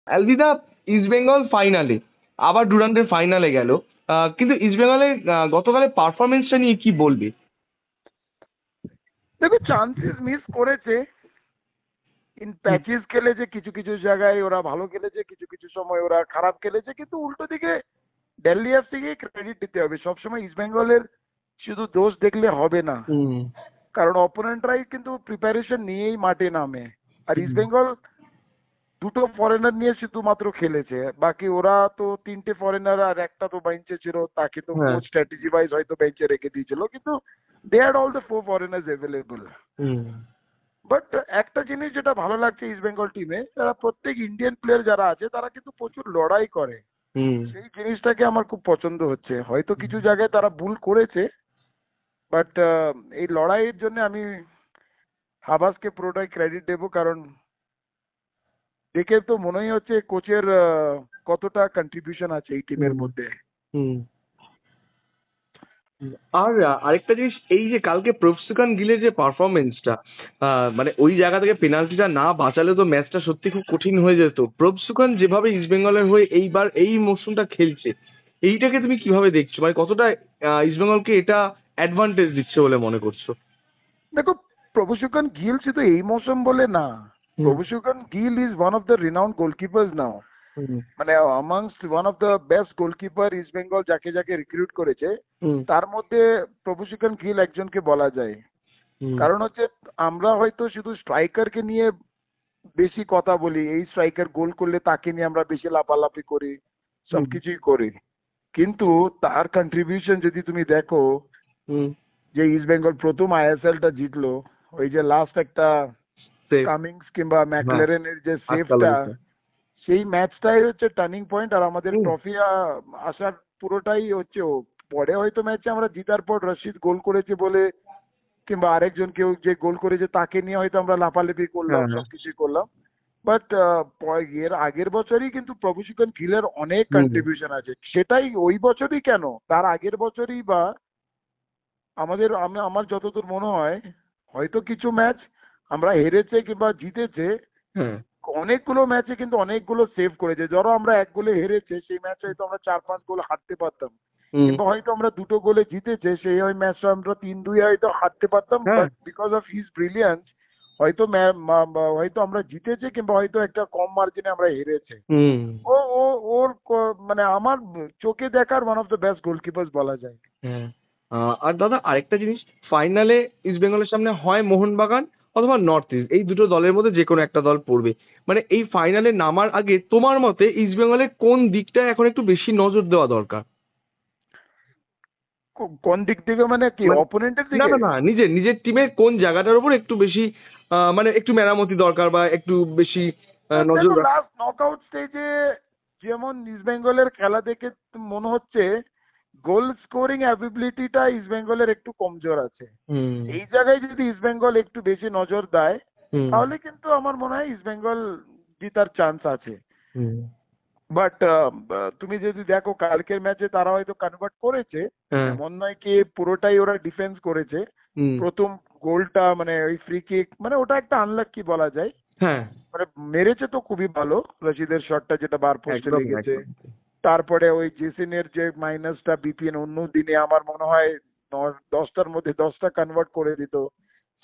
অ্যালভিদা, ইস্টবেঙ্গল ফাইনালে, আবার ডুরান্ডের ফাইনালে গেল, কিন্তু ইস্টবেঙ্গলের গতকালের পারফরমেন্সটা নিয়ে কি বলবে? দেখো, চান্সেস মিস করেছে, ইন হুম। প্যাচেস খেলেছে, কিছু কিছু জায়গায় ওরা ভালো খেলেছে, কিছু কিছু সময় ওরা খারাপ খেলেছে, কিন্তু উল্টো দিকে দিল্লি এফসিকে ক্রেডিট দিতে হবে। সবসময় ইস্ট বেঙ্গলের শুধু দোষ দেখলে হবে না, হুম। কারণ অপোনেন্টরাই কিন্তু প্রিপারেশন নিয়েই মাঠে নামে। আর হুম। ইস্ট বেঙ্গল দুটো ফরেনার নিয়ে শুধুমাত্র খেলেছে, বাকি ওরা তো তিনটে ফরেনার আর একটা তো বেঞ্চে ছিল, তাকে তো হ্যাঁ। কোচ স্ট্র্যাটেজি ওয়াইজ হয়তো বেঞ্চে রেখে দিয়েছিল, কিন্তু they had all the four foreigners available. Hmm. But একটা জিনিস যেটা ভালো লাগছে ইস্ট বেঙ্গল টিমে, তারা প্রত্যেক ইন্ডিয়ান প্লেয়ার যারা আছে তারা কিন্তু প্রচুর লড়াই করে। হুম। সেই জিনিসটাকে আমার খুব পছন্দ হচ্ছে। হয়তো কিছু জায়গায় তারা ভুল করেছে, বাট এই লড়াইয়ের জন্য আমি হাবাসকে পুরোটাই ক্রেডিট দেবো, কারণ দেখে তো মনেই হচ্ছে কোচের কতটা কন্ট্রিবিউশন আছে এই টিমের হুম। মধ্যে। হুম। আর আরেকটা জিনিস, এই যে কালকে প্রফসিকান গিলের যে পারফরমেন্সটা, মানে ওই জায়গা থেকে পেনাল্টিটা না বাঁচালে তো ম্যাচটা সত্যি খুব কঠিন হয়ে যেত। প্রফসিকান যেভাবে ইস্টবেঙ্গলের হয়ে এইবার এই মরশুমটা খেলছে, এইটাকে তুমি কিভাবে দেখছো? মানে কতটা ইস্টবেঙ্গলকে এটা অ্যাডভান্টেজ দিচ্ছে বলে মনে করছো? দেখো, প্রভুশুকন গিল শুধু এই মৌসুম বলে না, hmm. Prabhsukhan Gill is one of the renowned goalkeepers now. Hmm. মানে amongst one of the best goalkeeper East Bengal যাকে যাকে রিক্রুট করেছে, হুম। তার মধ্যে প্রভুশুকন গিল একজনকে বলা যায়। হুম। কারণ হচ্ছে, আমরা হয়তো শুধু স্ট্রাইকারকে নিয়ে বেশি কথা বলি, এই স্ট্রাইকার গোল করলে তাকে নিয়ে আমরা বেশি লাফালাফি করি, হুম। সবকিছুই করি, কিন্তু তার কন্ট্রিবিউশন যদি তুমি দেখো, হুম। যে ইস্ট বেঙ্গল প্রথম আইএসএলটা জিতলো, ওই যে লাস্ট একটা সেফ। কামিংস কিংবা হ্যাঁ। ম্যাকলারেনের যে আটকালো সেভটা, যেটা। সেই ম্যাচটাই হচ্ছে টার্নিং পয়েন্ট। আর আমাদের হুম। ট্রফি আসার পুরোটাই হচ্ছে ও। পরে হয়তো ম্যাচে আমরা জিতার পর রশিদ গোল করেছে বলে, কিংবা আরেকজন কেউ যে গোল করেছে তাকে নিয়ে হয়তো আমরা লাফালাফি করলাম, হ্যাঁ। হ্যাঁ। সবকিছুই করলাম। বাট এর আগের বছরই কিন্তু প্রভুশুকন গিলের অনেক হুম। কন্ট্রিবিউশন আছে। সেটাই ওই বছরই কেন, তার আগের বছরই বা আমার যতদূর মনে হয়, হয়তো কিছু ম্যাচ আমরা হেরেছে কিংবা জিতেছে, হ্যাঁ। অনেকগুলো ম্যাচে কিন্তু অনেকগুলো সেভ করেছে। ধরো আমরা এক গোলে হেরেছে, সেই ম্যাচে হয়তো আমরা 4-5 গোল হারতে পারতাম, হুম। কিংবা হয়তো আমরা দুটো গোলে জিতেছে, সেই ওই ম্যাচটা আমরা 3-2 হয়তো হারতে পারতাম, হ্যাঁ। But because of his brilliance হয়তো হয়তো আমরা জিতেছে, কিংবা হয়তো একটা কম মার্জিনে আমরা হেরেছে। হুম। ও ও ওর মানে আমার চোখে দেখার one of the best goalkeeper বলা যায়। হ্যাঁ। আর দাদা আরেকটা জিনিস, ফাইনালে ইস্ট বেঙ্গলের সামনে হয় মোহনবাগান অথবা নর্থ ইস্ট, এই দুটো দলের মধ্যে যে কোনো একটা দল পড়বে। মানে এই ফাইনালে নামার আগে তোমার মতে ইস্ট বেঙ্গলের কোন দিকটায় এখন একটু বেশি নজর দেওয়া দরকার? কোন দিক থেকে মানে কি, মানে অপোনেন্টের না দিকে? না না, নিজের নিজের টিমের কোন জায়গাটার উপর একটু বেশি মানে একটু মেরামতি দরকার বা একটু বেশি নজর দেখো, রাখা? লাস্ট নকআউট স্টেজে যেমন ইস্ট বেঙ্গলের খেলা দেখে তো মনে হচ্ছে গোল স্কোরিং অ্যাবিলিটিটা ইস্ট বেঙ্গলের একটু কমজোর আছে। হুম। এই জায়গায় যদি ইস্ট বেঙ্গল একটু বেশি নজর দেয়, হুম। তাহলে কিন্তু আমার মনে হয় ইস্ট বেঙ্গল জেতার চান্স আছে। হুম। বাট তুমি যদি দেখো কালকের ম্যাচে তারা হয়তো কনভার্ট করেছে, হ্যাঁ। এমন নয় কি পুরোটাই ওরা ডিফেন্স করেছে। হুম। প্রথম গোলটা মানে ওই ফ্রি কিক, মানে ওটা একটা আনলাকি বলা যায়। হ্যাঁ। মানে মেরেছে তো খুবই ভালো, রশিদের শটটা যেটা বার পোস্টে একদম লেগেছে। একদম। তারপরে ওই জেসিনের যে মাইনাসটা, বিপিএন অন্য দিনে আমার মনে হয় 10টার মধ্যে 10টা কনভার্ট করে দিত।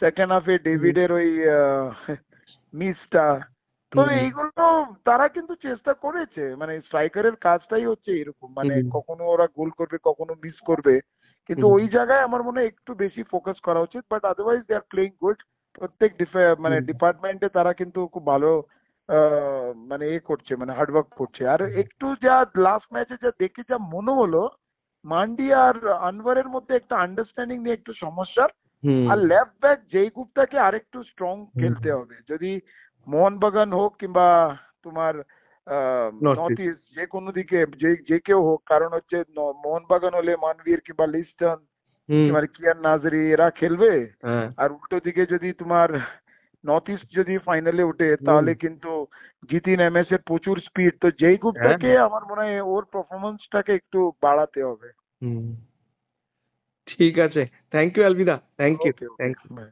সেকেন্ড হাফে হুম। ডেভিডের ওই মিসটা। তো হুম। এইগুলো তারা কিন্তু চেষ্টা করেছে, মানে স্ট্রাইকারের কাজটাই হচ্ছে এরকম, মানে হুম। কখনো ওরা গোল করবে, কখনো মিস করবে, কিন্তু হুম। ওই জায়গায় আমার মনে হয় একটু বেশি ফোকাস করা উচিত। But otherwise they are playing good. প্রত্যেক মানে হুম। ডিপার্টমেন্টে তারা কিন্তু খুব ভালো মানে করছে, মানে হার্ডওয়ার্ক করছে। আর একটু যা লাস্ট ম্যাচে যা দেখে যা মনে হলো, মান্ডি আর আনভারের মধ্যে একটা আন্ডারস্ট্যান্ডিং নিয়ে একটু সমস্যা। হুম। আর লেফট ব্যাক যেই গুপ্তাকে আরেকটু স্ট্রং হুম। খেলতে হবে, যদি মোহনবাগান হোক কিংবা তোমার নর্থ নর্থ ইস্ট। ইস্ট, যে কোনো দিকে যে যে কেউ হোক। কারণ হচ্ছে মোহনবাগান হলে মানভীর কিংবা লিস্টন হুম। কিংবা কিয়ান নাজরি এরা খেলবে। হ্যাঁ। আর উল্টো দিকে যদি তোমার নর্থ ইস্ট যদি ফাইনালে ওঠে, হুম। তাহলে কিন্তু জিতিন এমএস এর প্রচুর স্পিড, তো যেই হ্যাঁ। গুপ্তাকে আমার মনে হয় ওর পারফরমেন্সটাকে একটু বাড়াতে হবে। হুম। ঠিক আছে। থ্যাংক ইউ আলবিদা, thank you, okay, okay, thank you. By.